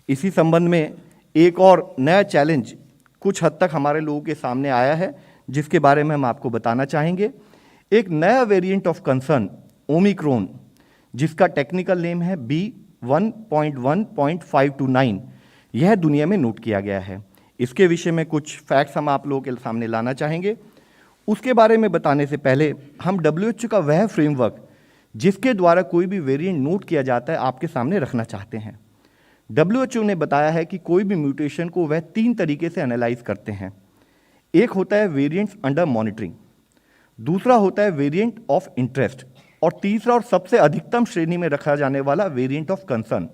इसी संबंध में एक और नया चैलेंज कुछ हद तक हमारे लोगों के सामने आया है, जिसके बारे में हम आपको बताना चाहेंगे। एक नया वेरिएंट ऑफ कंसर्न ओमिक्रॉन, जिसका टेक्निकल नेम है B1.1.529, यह दुनिया में नोट किया गया है। इसके विषय में कुछ फैक्ट्स हम आप लोगों के सामने लाना चाहेंगे। उसके बारे में बताने से पहले हम WHO का वह फ्रेमवर्क जिसके द्वारा कोई भी वेरिएंट नोट किया जाता है आपके सामने रखना चाहते हैं। WHO ने बताया है कि कोई भी म्यूटेशन को वह 3 तरीके से एनालाइज करते हैं। एक होता है वेरिएंट्स अंडर मॉनिटरिंग, दूसरा होता है वेरिएंट ऑफ इंटरेस्ट, और तीसरा और सबसे अधिकतम श्रेणी में रखा जाने वाला वेरिएंट ऑफ कंसर्न।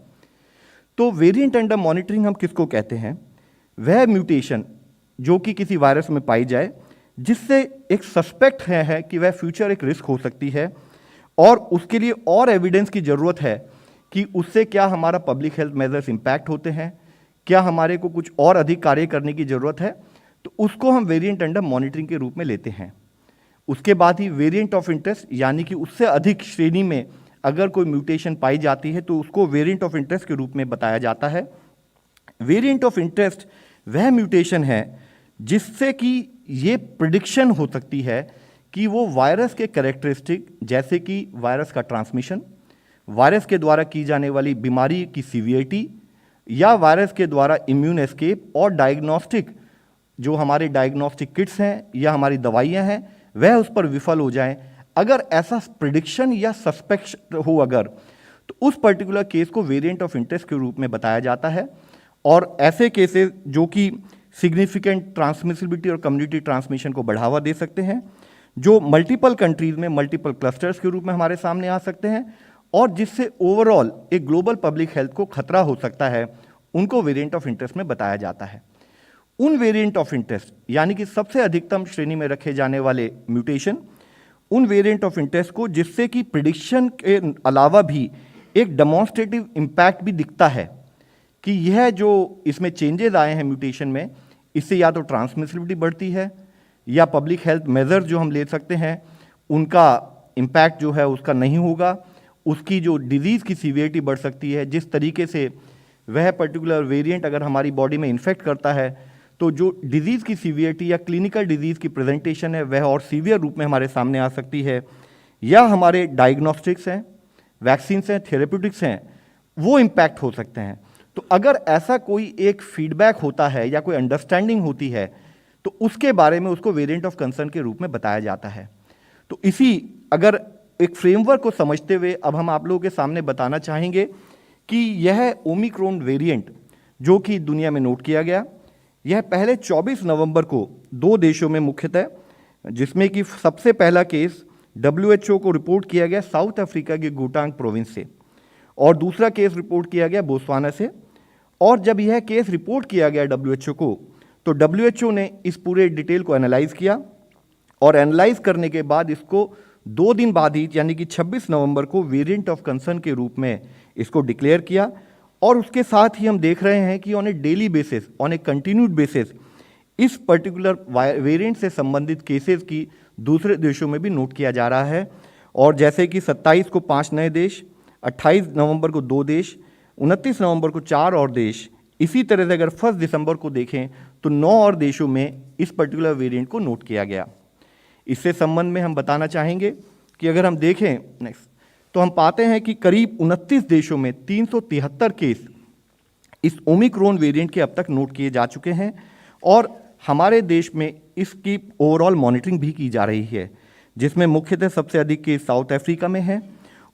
तो वेरिएंट अंडर मॉनिटरिंग हम किसको कहते हैं? वह म्यूटेशन जो कि किसी वायरस में पाई जाए जिससे एक सस्पेक्ट है कि वह फ्यूचर एक रिस्क हो सकती है, और उसके लिए और एविडेंस की ज़रूरत है कि उससे क्या हमारा पब्लिक हेल्थ मेजर्स इम्पैक्ट होते हैं, क्या हमारे को कुछ और अधिक कार्य करने की ज़रूरत है, तो उसको हम वेरिएंट अंडर मॉनिटरिंग के रूप में लेते हैं। उसके बाद ही वेरिएंट ऑफ इंटरेस्ट, यानी कि उससे अधिक श्रेणी में अगर कोई म्यूटेशन पाई जाती है तो उसको वेरिएंट ऑफ इंटरेस्ट के रूप में बताया जाता है। वेरिएंट ऑफ इंटरेस्ट वह म्यूटेशन है जिससे कि ये प्रिडिक्शन हो सकती है कि वो वायरस के कैरेक्टरिस्टिक, जैसे कि वायरस का ट्रांसमिशन, वायरस के द्वारा की जाने वाली बीमारी की सीवियरिटी, या वायरस के द्वारा इम्यून एस्केप और डायग्नोस्टिक, जो हमारे डायग्नोस्टिक किट्स हैं या हमारी दवाइयाँ हैं, वह उस पर विफल हो जाएं। अगर ऐसा प्रिडिक्शन या सस्पेक्ट हो अगर, तो उस पर्टिकुलर केस को वेरिएंट ऑफ इंटरेस्ट के रूप में बताया जाता है। और ऐसे केसेस जो कि सिग्निफिकेंट ट्रांसमिसिबिलिटी और कम्युनिटी ट्रांसमिशन को बढ़ावा दे सकते हैं, जो मल्टीपल कंट्रीज में मल्टीपल क्लस्टर्स के रूप में हमारे सामने आ सकते हैं, और जिससे ओवरऑल एक ग्लोबल पब्लिक हेल्थ को खतरा हो सकता है, उनको वेरिएंट ऑफ इंटरेस्ट में बताया जाता है। उन वेरिएंट ऑफ इंटरेस्ट यानी कि सबसे अधिकतम श्रेणी में रखे जाने वाले म्यूटेशन, उन वेरिएंट ऑफ इंटरेस्ट को जिससे कि प्रिडिक्शन के अलावा भी एक डेमोन्स्ट्रेटिव इम्पैक्ट भी दिखता है कि यह जो इसमें चेंजेस आए हैं म्यूटेशन में, इससे या तो ट्रांसमिसिबिलिटी बढ़ती है या पब्लिक हेल्थ मेजर जो हम ले सकते हैं उनका इम्पैक्ट जो है उसका नहीं होगा, उसकी जो डिजीज़ की सीवियरिटी बढ़ सकती है। जिस तरीके से वह पर्टिकुलर वेरिएंट अगर हमारी बॉडी में इन्फेक्ट करता है तो जो डिजीज़ की सीवियरिटी या क्लिनिकल डिजीज़ की प्रेजेंटेशन है वह और सीवियर रूप में हमारे सामने आ सकती है, या हमारे डायग्नोस्टिक्स हैं, वैक्सीन्स हैं, थेरेप्यूटिक्स हैं, वो इम्पैक्ट हो सकते हैं। तो अगर ऐसा कोई एक फीडबैक होता है या कोई अंडरस्टैंडिंग होती है तो उसके बारे में उसको वेरिएंट ऑफ कंसर्न के रूप में बताया जाता है। तो इसी अगर एक फ्रेमवर्क को समझते हुए अब हम आप लोगों के सामने बताना चाहेंगे कि यह ओमिक्रॉन वेरिएंट जो कि दुनिया में नोट किया गया, यह पहले 24 नवंबर को 2 देशों में मुख्यतः, जिसमें कि सबसे पहला केस WHO को रिपोर्ट किया गया साउथ अफ्रीका के गोटांग प्रोविंस से, और दूसरा केस रिपोर्ट किया गया बोत्सवाना से। और जब यह केस रिपोर्ट किया गया WHO को, तो WHO ने इस पूरे डिटेल को एनालाइज किया, और एनालाइज करने के बाद इसको 2 दिन बाद ही यानी कि 26 नवंबर को वेरिएंट ऑफ कंसर्न के रूप में इसको डिक्लेयर किया। और उसके साथ ही हम देख रहे हैं कि on A daily basis, on A continued basis, इस पर्टिकुलर वेरिएंट से संबंधित केसेस की दूसरे देशों में भी नोट किया जा रहा है। और जैसे कि 27 को 5 नए देश, 28 नवंबर को 2 देश, 29 नवंबर को 4 और देश, इसी तरह से अगर 1 दिसंबर को देखें तो 9 और देशों में इस पर्टिकुलर वेरिएंट को नोट किया गया। इससे संबंध में हम बताना चाहेंगे कि अगर हम देखें नेक्स्ट, तो हम पाते हैं कि करीब 29 देशों में 373 केस इस ओमिक्रॉन वेरिएंट के अब तक नोट किए जा चुके हैं, और हमारे देश में इसकी ओवरऑल मॉनिटरिंग भी की जा रही है, जिसमें मुख्यतः सबसे अधिक केस साउथ अफ्रीका में है,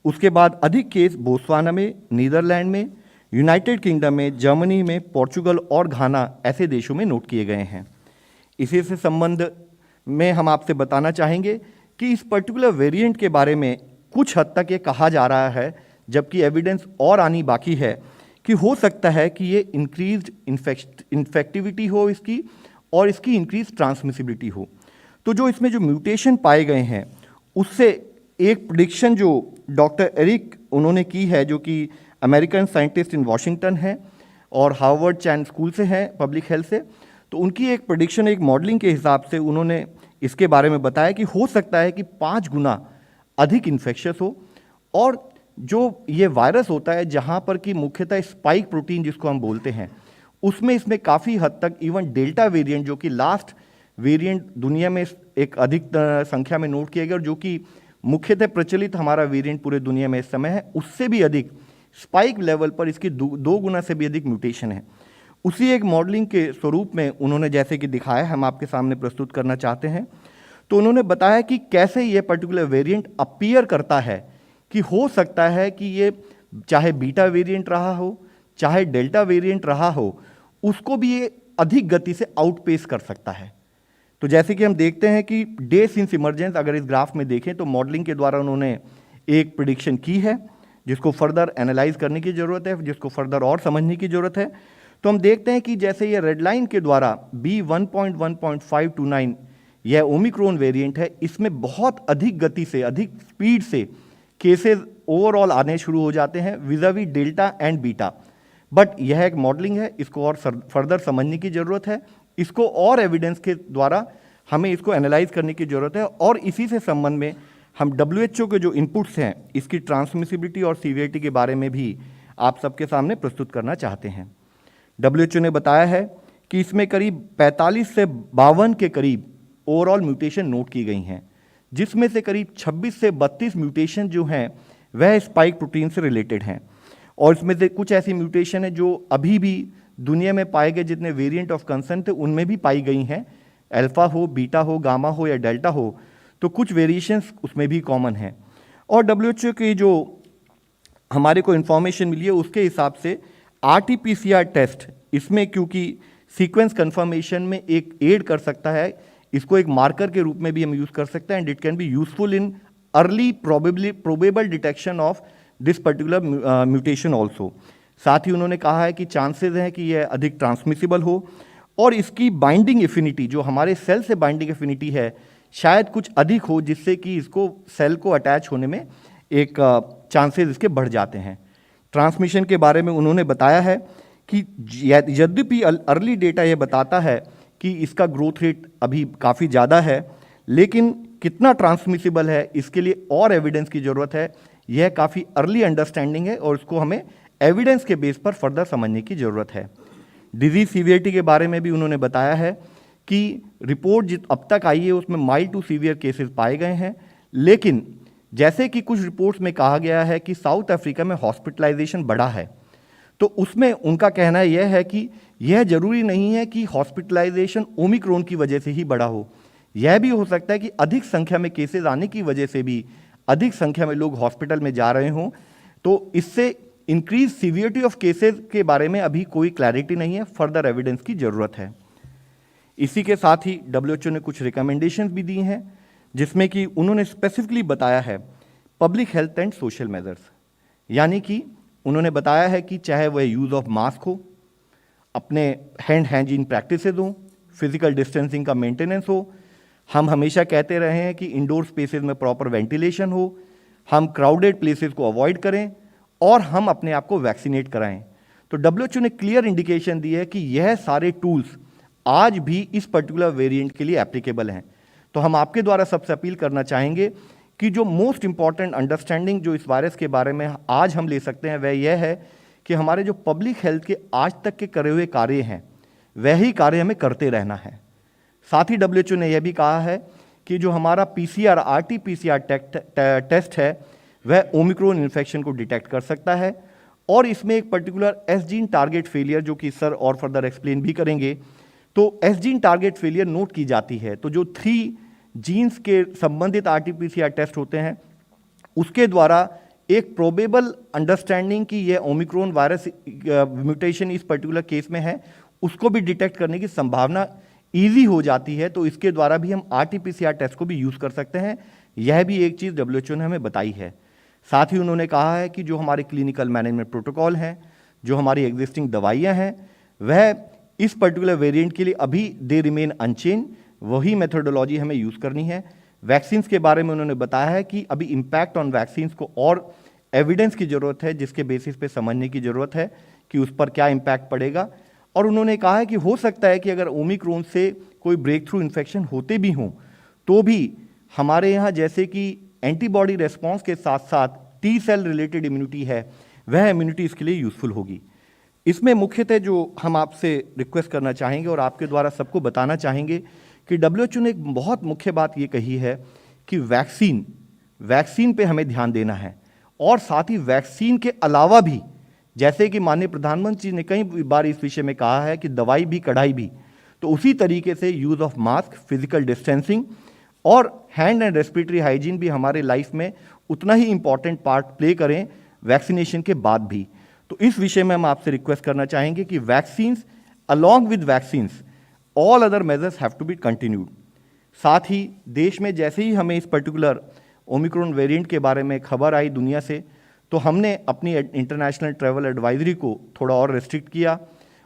उसके बाद अधिक केस बोत्सवाना में, नीदरलैंड में, यूनाइटेड किंगडम में, जर्मनी में, पोर्चुगल और घाना ऐसे देशों में नोट किए गए हैं। इसी से संबंध में हम आपसे बताना चाहेंगे कि इस पर्टिकुलर वेरिएंट के बारे में कुछ हद तक ये कहा जा रहा है, जबकि एविडेंस और आनी बाकी है, कि हो सकता है कि ये इंक्रीज्ड इन्फेक्टिविटी हो इसकी, और इसकी इंक्रीज ट्रांसमिसिबिलिटी हो। तो जो इसमें जो म्यूटेशन पाए गए हैं उससे एक प्रिडिक्शन जो डॉक्टर एरिक उन्होंने की है, जो कि अमेरिकन साइंटिस्ट इन वाशिंगटन हैं और हार्वर्ड चैन स्कूल से हैं पब्लिक हेल्थ से, तो उनकी एक प्रेडिक्शन, एक मॉडलिंग के हिसाब से उन्होंने इसके बारे में बताया कि हो सकता है कि 5 गुना अधिक इन्फेक्शस हो, और जो ये वायरस होता है जहाँ पर कि मुख्यतः स्पाइक प्रोटीन जिसको हम बोलते हैं, उसमें इसमें काफ़ी हद तक इवन डेल्टा वेरिएंट जो कि लास्ट वेरिएंट दुनिया में एक अधिक संख्या में नोट किया गया और जो कि मुख्यतः प्रचलित हमारा वेरिएंट पूरे दुनिया में इस समय है, उससे भी अधिक स्पाइक लेवल पर इसकी दो गुना से भी अधिक म्यूटेशन है। उसी एक मॉडलिंग के स्वरूप में उन्होंने जैसे कि दिखाया, हम आपके सामने प्रस्तुत करना चाहते हैं। तो उन्होंने बताया कि कैसे ये पर्टिकुलर वेरिएंट अपीयर करता है, कि हो सकता है कि ये चाहे बीटा वेरिएंट रहा हो चाहे डेल्टा वेरिएंट रहा हो, उसको भी ये अधिक गति से आउटपेस कर सकता है। तो जैसे कि हम देखते हैं कि डे सिंस इमरजेंस, अगर इस ग्राफ में देखें तो मॉडलिंग के द्वारा उन्होंने एक प्रिडिक्शन की है जिसको फर्दर एनालाइज करने की ज़रूरत है, जिसको फर्दर और समझने की ज़रूरत है। तो हम देखते हैं कि जैसे ये रेड लाइन के द्वारा B1.1.529 यह ओमिक्रॉन वेरिएंट है, इसमें बहुत अधिक गति से, अधिक स्पीड से केसेस ओवरऑल आने शुरू हो जाते हैं vis-à-vis delta and beta. But यह एक मॉडलिंग है, इसको और फर्दर समझने की ज़रूरत है, इसको और एविडेंस के द्वारा हमें इसको एनालाइज करने की ज़रूरत है। और इसी से संबंध में हम WHO के जो इनपुट्स हैं, इसकी ट्रांसमिसिबिलिटी और सीवियरिटी के बारे में भी आप सबके सामने प्रस्तुत करना चाहते हैं। WHO ने बताया है कि इसमें करीब 45 से 52 के करीब ओवरऑल म्यूटेशन नोट की गई हैं, जिसमें से करीब 26 से 32 म्यूटेशन जो हैं वह स्पाइक प्रोटीन से रिलेटेड हैं। और इसमें से कुछ ऐसी म्यूटेशन है जो अभी भी दुनिया में पाए गए जितने वेरिएंट ऑफ कंसर्न थे उनमें भी पाई गई हैं, अल्फा हो, बीटा हो, गामा हो या डेल्टा हो, तो कुछ वेरिएशंस उसमें भी कॉमन हैं। और WHO की जो हमारे को इन्फॉर्मेशन मिली है उसके हिसाब से RT-PCR टेस्ट इसमें क्योंकि सीक्वेंस कंफर्मेशन में एक एड कर सकता है, इसको एक मार्कर के रूप में भी हम यूज़ कर सकते हैं and it can be useful in early probable detection of this particular mutation also. साथ ही उन्होंने कहा है कि चांसेस हैं कि यह अधिक ट्रांसमिसिबल हो और इसकी बाइंडिंग एफिनिटी, जो हमारे सेल से बाइंडिंग एफिनिटी है, शायद कुछ अधिक हो, जिससे कि इसको सेल को अटैच होने में एक चांसेस इसके बढ़ जाते हैं। ट्रांसमिशन के बारे में उन्होंने बताया है कि यद्यपि अर्ली डेटा ये बताता है कि इसका ग्रोथ रेट अभी काफ़ी ज़्यादा है, लेकिन कितना ट्रांसमिसिबल है इसके लिए और एविडेंस की ज़रूरत है। यह काफ़ी अर्ली अंडरस्टैंडिंग है और इसको हमें एविडेंस के बेस पर फर्दर समझने की ज़रूरत है। डिजीज सीवियरिटी के बारे में भी उन्होंने बताया है कि रिपोर्ट जित अब तक आई है उसमें माइल्ड टू सीवियर केसेस पाए गए हैं, लेकिन जैसे कि कुछ रिपोर्ट्स में कहा गया है कि साउथ अफ्रीका में हॉस्पिटलाइजेशन बढ़ा है, तो उसमें उनका कहना यह है कि यह जरूरी नहीं है कि हॉस्पिटलाइजेशन ओमिक्रॉन की वजह से ही बढ़ा हो, यह भी हो सकता है कि अधिक संख्या में केसेस आने की वजह से भी अधिक संख्या में लोग हॉस्पिटल में जा रहे हों। तो इससे इंक्रीज सीवियरिटी ऑफ केसेस के बारे में अभी कोई क्लैरिटी नहीं है, फर्दर एविडेंस की ज़रूरत है। इसी के साथ ही WHO ने कुछ रिकमेंडेशंस भी दी हैं, जिसमें कि उन्होंने स्पेसिफिकली बताया है public health and social measures, यानी कि उन्होंने बताया है कि चाहे वह यूज़ ऑफ मास्क हो, अपने हैंड हाइजीन प्रैक्टिसेस हो, फिजिकल डिस्टेंसिंग का मेंटेनेंस हो, हम हमेशा कहते रहे हैं कि इंडोर स्पेसेस में प्रॉपर वेंटिलेशन हो, हम क्राउडेड प्लेसेस को अवॉइड करें और हम अपने आप को वैक्सीनेट कराएं। तो WHO ने क्लियर इंडिकेशन दी है कि यह सारे टूल्स आज भी इस पर्टिकुलर वेरिएंट के लिए एप्लीकेबल हैं। तो हम आपके द्वारा सबसे अपील करना चाहेंगे कि जो मोस्ट इंपॉर्टेंट अंडरस्टैंडिंग जो इस वायरस के बारे में आज हम ले सकते हैं वह यह है कि हमारे जो पब्लिक हेल्थ के आज तक के करे हुए कार्य हैं वही कार्य हमें करते रहना है। साथ ही WHO ने यह भी कहा है कि जो हमारा PCR RT-PCR टेस्ट है वह ओमिक्रॉन इन्फेक्शन को डिटेक्ट कर सकता है और इसमें एक particular S gene target failure, जो कि सर और फर्दर एक्सप्लेन भी करेंगे, तो S gene target failure note की जाती है। तो जो 3 जीन्स के संबंधित RT-PCR टेस्ट होते हैं उसके द्वारा एक प्रोबेबल अंडरस्टैंडिंग कि यह ओमिक्रॉन वायरस म्यूटेशन इस पर्टिकुलर केस में है उसको भी डिटेक्ट करने की संभावना ईजी हो जाती है। तो इसके द्वारा भी हम RT-PCR टेस्ट को भी यूज़ कर सकते हैं। यह भी एक चीज़ WHO ने हमें बताई है। साथ ही उन्होंने कहा है कि जो हमारे क्लिनिकल मैनेजमेंट प्रोटोकॉल हैं, जो हमारी एग्जिस्टिंग दवाइयाँ हैं, वह इस पर्टिकुलर वेरिएंट के लिए अभी दे रिमेन अनचेंज, वही मेथोडोलॉजी हमें यूज़ करनी है। वैक्सीन्स के बारे में उन्होंने बताया है कि अभी इम्पैक्ट ऑन वैक्सीन्स को और एविडेंस की ज़रूरत है, जिसके बेसिस पे समझने की ज़रूरत है कि उस पर क्या इम्पैक्ट पड़ेगा। और उन्होंने कहा है कि हो सकता है कि अगर ओमिक्रॉन से कोई ब्रेक थ्रू इन्फेक्शन होते भी हों तो भी हमारे यहाँ जैसे कि एंटीबॉडी रेस्पॉन्स के साथ साथ टी सेल रिलेटेड इम्यूनिटी है, वह इम्यूनिटी इसके लिए यूज़फुल होगी। इसमें मुख्यतः जो हम आपसे रिक्वेस्ट करना चाहेंगे और आपके द्वारा सबको बताना चाहेंगे कि WHO ने एक बहुत मुख्य बात ये कही है कि वैक्सीन पे हमें ध्यान देना है, और साथ ही वैक्सीन के अलावा भी, जैसे कि माननीय प्रधानमंत्री जी ने कई बार इस विषय में कहा है कि दवाई भी कढ़ाई भी, तो उसी तरीके से use of mask, physical distancing और हैंड एंड रेस्पिरेटरी हाइजीन भी हमारे लाइफ में उतना ही इंपॉर्टेंट पार्ट प्ले करें वैक्सीनेशन के बाद भी। तो इस विषय में हम आपसे रिक्वेस्ट करना चाहेंगे कि vaccines along with vaccines all other measures have to be continued. साथ ही देश में जैसे ही हमें इस पर्टिकुलर ओमिक्रॉन वेरिएंट के बारे में खबर आई दुनिया से, तो हमने अपनी इंटरनेशनल ट्रैवल एडवाइजरी को थोड़ा और रेस्ट्रिक्ट किया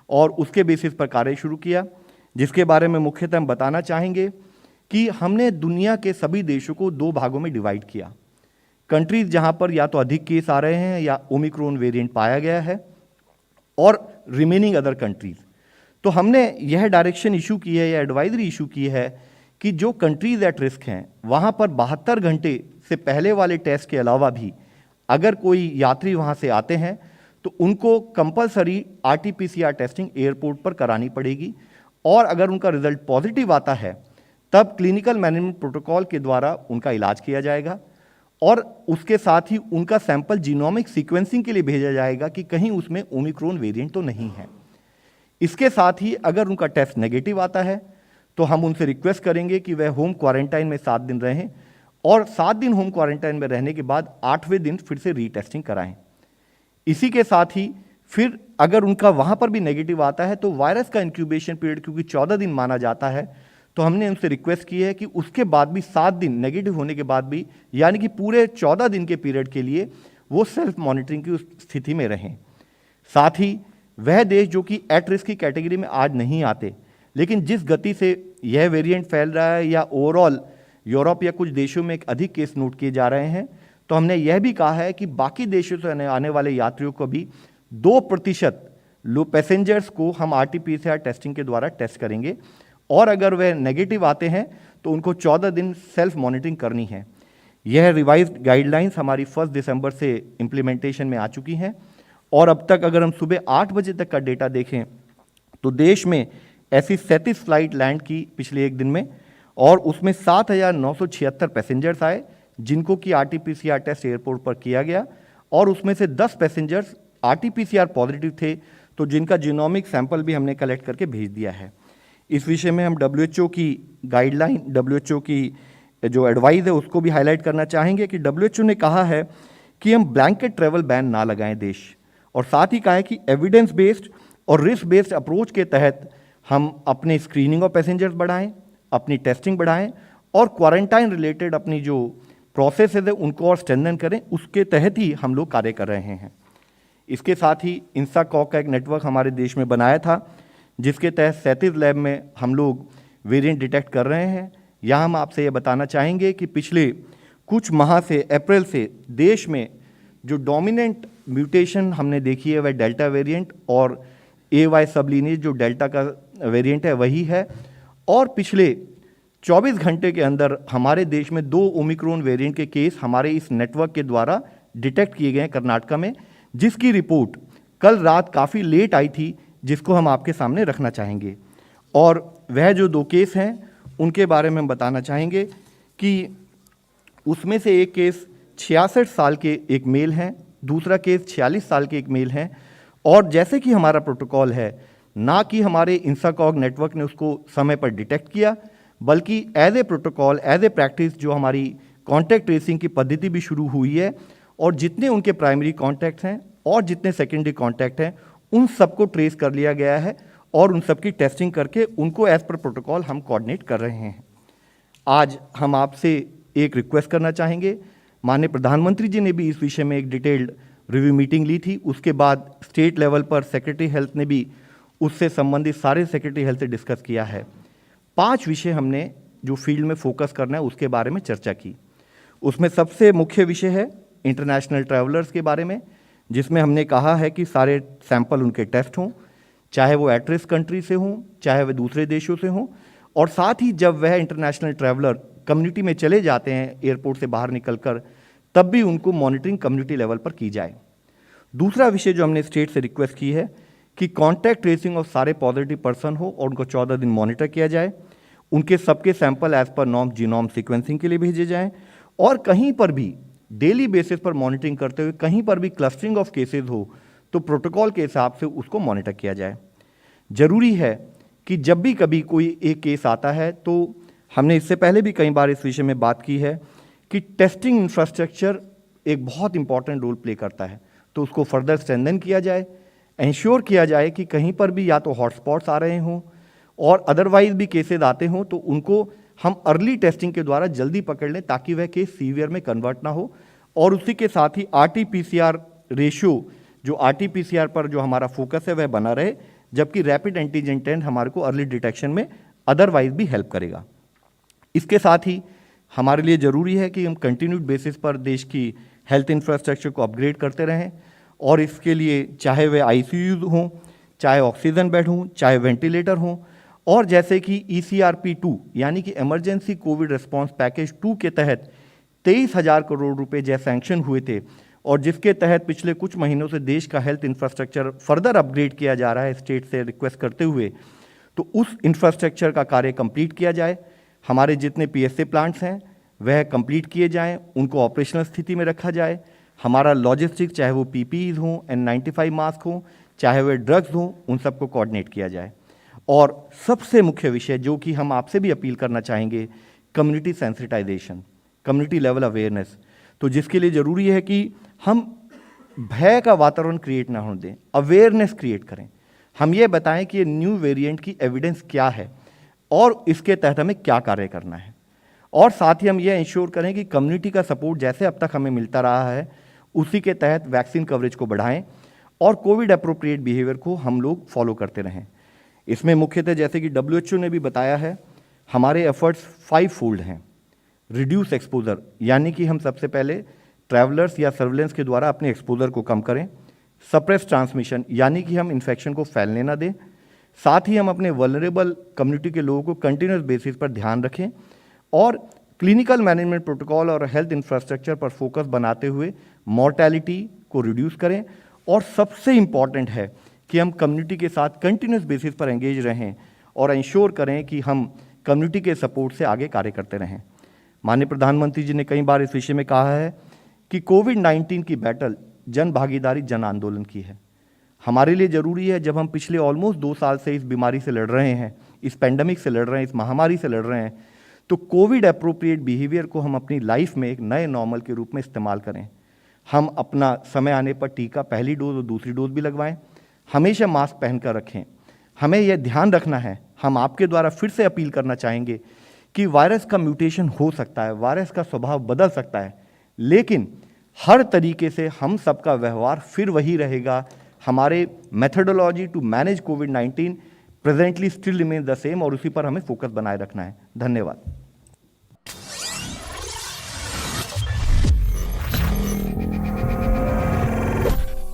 और उसके बेसिस पर कार्य शुरू किया, जिसके बारे में मुख्यतः हम बताना चाहेंगे कि हमने दुनिया के सभी देशों को 2 भागों में डिवाइड किया। कंट्रीज जहां पर या तो अधिक केस आ रहे हैं या ओमिक्रॉन वेरिएंट पाया गया है, और रिमेनिंग अदर कंट्रीज। तो हमने यह डायरेक्शन इशू की है या एडवाइजरी इशू की है कि जो कंट्रीज एट रिस्क हैं वहां पर 72 घंटे से पहले वाले टेस्ट के अलावा भी अगर कोई यात्री वहां से आते हैं तो उनको कंपलसरी RT-PCR टेस्टिंग एयरपोर्ट पर करानी पड़ेगी, और अगर उनका रिजल्ट पॉजिटिव आता है तब क्लिनिकल मैनेजमेंट प्रोटोकॉल के द्वारा उनका इलाज किया जाएगा, और उसके साथ ही उनका सैंपल जीनोमिक सीक्वेंसिंग के लिए भेजा जाएगा कि कहीं उसमें ओमिक्रॉन वेरिएंट तो नहीं है। इसके साथ ही अगर उनका टेस्ट नेगेटिव आता है तो हम उनसे रिक्वेस्ट करेंगे कि वह होम क्वारंटाइन में 7 दिन रहें, और 7 दिन होम क्वारंटाइन में रहने के बाद 8वें दिन फिर से रीटेस्टिंग कराएं। इसी के साथ ही फिर अगर उनका वहाँ पर भी नेगेटिव आता है तो वायरस का इंक्यूबेशन पीरियड क्योंकि 14 दिन माना जाता है, तो हमने उनसे रिक्वेस्ट की है कि उसके बाद भी 7 दिन नेगेटिव होने के बाद भी, यानी कि पूरे 14 दिन के पीरियड के लिए वो सेल्फ मॉनिटरिंग की उस स्थिति में रहें। साथ ही वह देश जो कि एट रिस्क की कैटेगरी में आज नहीं आते, लेकिन जिस गति से यह वेरिएंट फैल रहा है या ओवरऑल यूरोप या कुछ देशों में अधिक केस नोट किए जा रहे हैं, तो हमने यह भी कहा है कि बाकी देशों से आने वाले यात्रियों को भी 2% पैसेंजर्स को हम RT-PCR टेस्टिंग के द्वारा टेस्ट करेंगे, और अगर वह नेगेटिव आते हैं तो उनको 14 दिन सेल्फ मॉनिटरिंग करनी है। यह रिवाइज्ड गाइडलाइंस हमारी 1 दिसंबर से इम्प्लीमेंटेशन में आ चुकी हैं, और अब तक अगर हम सुबह 8 बजे तक का डेटा देखें तो देश में ऐसी 37 फ्लाइट लैंड की पिछले एक दिन में, और उसमें 7,976 पैसेंजर्स आए जिनको कि RT-PCR टेस्ट एयरपोर्ट पर किया गया, और उसमें से 10 पैसेंजर्स RT-PCR पॉजिटिव थे, तो जिनका जीनोमिक सैंपल भी हमने कलेक्ट करके भेज दिया है। इस विषय में हम WHO की गाइडलाइन, WHO की जो एडवाइस है उसको भी हाईलाइट करना चाहेंगे कि WHO ने कहा है कि हम ब्लैंकेट ट्रैवल बैन ना लगाएं देश, और साथ ही कहा है कि एविडेंस बेस्ड और रिस्क बेस्ड अप्रोच के तहत हम अपने स्क्रीनिंग ऑफ पैसेंजर्स बढ़ाएं, अपनी टेस्टिंग बढ़ाएं, और क्वारंटाइन रिलेटेड अपनी जो प्रोसेस है उनको और स्ट्रेंथन करें, उसके तहत ही हम लोग कार्य कर रहे हैं। इसके साथ ही इंसाकॉक का एक नेटवर्क हमारे देश में बनाया था, जिसके तहत 37 लैब में हम लोग वेरिएंट डिटेक्ट कर रहे हैं। यहाँ हम आपसे ये बताना चाहेंगे कि पिछले कुछ माह से, अप्रैल से, देश में जो डोमिनेंट म्यूटेशन हमने देखी है वह डेल्टा वेरिएंट और AY सबलिनेज जो डेल्टा का वेरिएंट है वही है, और पिछले 24 घंटे के अंदर हमारे देश में 2 ओमिक्रॉन वेरिएंट के केस हमारे इस नेटवर्क के द्वारा डिटेक्ट किए गए हैं कर्नाटका में, जिसकी रिपोर्ट कल रात काफ़ी लेट आई थी, जिसको हम आपके सामने रखना चाहेंगे। और वह जो 2 केस हैं उनके बारे में हम बताना चाहेंगे कि उसमें से एक केस 66 साल के एक मेल हैं, दूसरा केस 46 साल के एक मेल हैं, और जैसे कि हमारा प्रोटोकॉल है, ना कि हमारे इंसाकॉग नेटवर्क ने उसको समय पर डिटेक्ट किया, बल्कि as a protocol, as a practice जो हमारी कॉन्टैक्ट ट्रेसिंग की पद्धति भी शुरू हुई है, और जितने उनके प्राइमरी कॉन्टैक्ट्स हैं और जितने सेकेंडरी कॉन्टैक्ट हैं उन सबको ट्रेस कर लिया गया है, और उन सबकी टेस्टिंग करके उनको एज पर प्रोटोकॉल हम कोऑर्डिनेट कर रहे हैं। आज हम आपसे एक रिक्वेस्ट करना चाहेंगे, माननीय प्रधानमंत्री जी ने भी इस विषय में एक डिटेल्ड रिव्यू मीटिंग ली थी, उसके बाद स्टेट लेवल पर सेक्रेटरी हेल्थ ने भी उससे संबंधित सारे सेक्रेटरी हेल्थ से डिस्कस किया है। 5 विषय हमने जो फील्ड में फोकस करना है उसके बारे में चर्चा की। उसमें सबसे मुख्य विषय है इंटरनेशनल ट्रैवलर्स के बारे में, जिसमें हमने कहा है कि सारे सैंपल उनके टेस्ट हों, चाहे वो एट रिस्क कंट्री से हों, चाहे वह दूसरे देशों से हों, और साथ ही जब वह इंटरनेशनल ट्रैवलर कम्युनिटी में चले जाते हैं एयरपोर्ट से बाहर निकलकर, तब भी उनको मॉनिटरिंग कम्युनिटी लेवल पर की जाए। दूसरा विषय जो हमने स्टेट से रिक्वेस्ट की है कि कॉन्टैक्ट ट्रेसिंग ऑफ सारे पॉजिटिव पर्सन हो और उनको 14 दिन मॉनिटर किया जाए, उनके सबके sample as per norm genome sequencing के लिए भेजे जाएं, और कहीं पर भी डेली बेसिस पर मॉनिटरिंग करते हुए कहीं पर भी क्लस्टरिंग ऑफ केसेस हो तो प्रोटोकॉल के हिसाब से उसको मॉनिटर किया जाए। जरूरी है कि जब भी कभी कोई एक केस आता है, तो हमने इससे पहले भी कई बार इस विषय में बात की है कि टेस्टिंग इंफ्रास्ट्रक्चर एक बहुत इंपॉर्टेंट रोल प्ले करता है, तो उसको फर्दर स्ट्रेंथन किया जाए, इंश्योर किया जाए कि कहीं पर भी या तो हॉटस्पॉट्स आ रहे हों और अदरवाइज भी केसेस आते हों तो उनको हम अर्ली टेस्टिंग के द्वारा जल्दी पकड़ लें ताकि वह केस सीवियर में कन्वर्ट ना हो। और उसी के साथ ही RT-PCR रेशियो, जो RT-PCR पर जो हमारा फोकस है वह बना रहे, जबकि रैपिड एंटीजन टेस्ट हमारे को अर्ली डिटेक्शन में अदरवाइज भी हेल्प करेगा। इसके साथ ही हमारे लिए ज़रूरी है कि हम कंटिन्यूड बेसिस पर देश की हेल्थ इंफ्रास्ट्रक्चर को अपग्रेड करते रहें, और इसके लिए चाहे वे ICUs हों, चाहे ऑक्सीजन बेड हों, चाहे वेंटिलेटर हों, और जैसे कि ECRP-2 यानी कि इमरजेंसी कोविड रिस्पांस पैकेज 2 के तहत 23,000 करोड़ रुपए जैसे सैंक्शन हुए थे, और जिसके तहत पिछले कुछ महीनों से देश का हेल्थ इंफ्रास्ट्रक्चर फर्दर अपग्रेड किया जा रहा है स्टेट से रिक्वेस्ट करते हुए, तो उस इंफ्रास्ट्रक्चर का कार्य कंप्लीट किया जाए। हमारे जितने PSA प्लांट्स हैं वह कंप्लीट किए जाएं, उनको ऑपरेशनल स्थिति में रखा जाए। हमारा लॉजिस्टिक, चाहे वो PPEs हों, N95 मास्क हों, चाहे वे ड्रग्स हों, उन सबको कोऑर्डिनेट किया जाए। और सबसे मुख्य विषय जो कि हम आपसे भी अपील करना चाहेंगे, community sensitisation, community level awareness, तो जिसके लिए ज़रूरी है कि हम भय का वातावरण क्रिएट ना होने दें, अवेयरनेस क्रिएट करें। हम ये बताएं कि ये न्यू वेरिएंट की एविडेंस क्या है और इसके तहत हमें क्या कार्य करना है, और साथ ही हम ये इंश्योर करें कि कम्युनिटी का सपोर्ट जैसे अब तक हमें मिलता रहा है उसी के तहत वैक्सीन कवरेज को बढ़ाएं और कोविड अप्रोप्रिएट बिहेवियर को हम लोग फॉलो करते रहें। इसमें मुख्यतः जैसे कि WHO ने भी बताया है, हमारे एफर्ट्स 5 फोल्ड हैं। रिड्यूस एक्सपोजर, यानी कि हम सबसे पहले ट्रैवलर्स या सर्विलेंस के द्वारा अपने एक्सपोजर को कम करें। सप्रेस ट्रांसमिशन, यानी कि हम इन्फेक्शन को फैलने ना दें। साथ ही हम अपने वल्नरेबल कम्युनिटी के लोगों को कंटिन्यूस बेसिस पर ध्यान रखें और क्लिनिकल मैनेजमेंट प्रोटोकॉल और हेल्थ इंफ्रास्ट्रक्चर पर फोकस बनाते हुए मॉर्टेलिटी को रिड्यूस करें। और सबसे इम्पॉर्टेंट है कि हम कम्युनिटी के साथ कंटिन्यूस बेसिस पर एंगेज रहें और इंश्योर करें कि हम कम्युनिटी के सपोर्ट से आगे कार्य करते रहें। माननीय प्रधानमंत्री जी ने कई बार इस विषय में कहा है कि कोविड-19 की बैटल जन भागीदारी, जन आंदोलन की है। हमारे लिए ज़रूरी है, जब हम पिछले ऑलमोस्ट 2 साल से इस बीमारी से लड़ रहे हैं, इस पेंडेमिक से लड़ रहे हैं, इस महामारी से लड़ रहे हैं, तो कोविड अप्रोप्रिएट बिहेवियर को हम अपनी लाइफ में एक नए नॉर्मल के रूप में इस्तेमाल करें। हम अपना समय आने पर टीका पहली डोज और दूसरी डोज भी लगवाएं। हमेशा मास्क पहनकर रखें। हमें यह ध्यान रखना है, हम आपके द्वारा फिर से अपील करना चाहेंगे कि वायरस का म्यूटेशन हो सकता है, वायरस का स्वभाव बदल सकता है, लेकिन हर तरीके से हम सबका व्यवहार फिर वही रहेगा। हमारे मेथडोलॉजी टू मैनेज कोविड-19 presently still remain the same, और उसी पर हमें फोकस बनाए रखना है। धन्यवाद।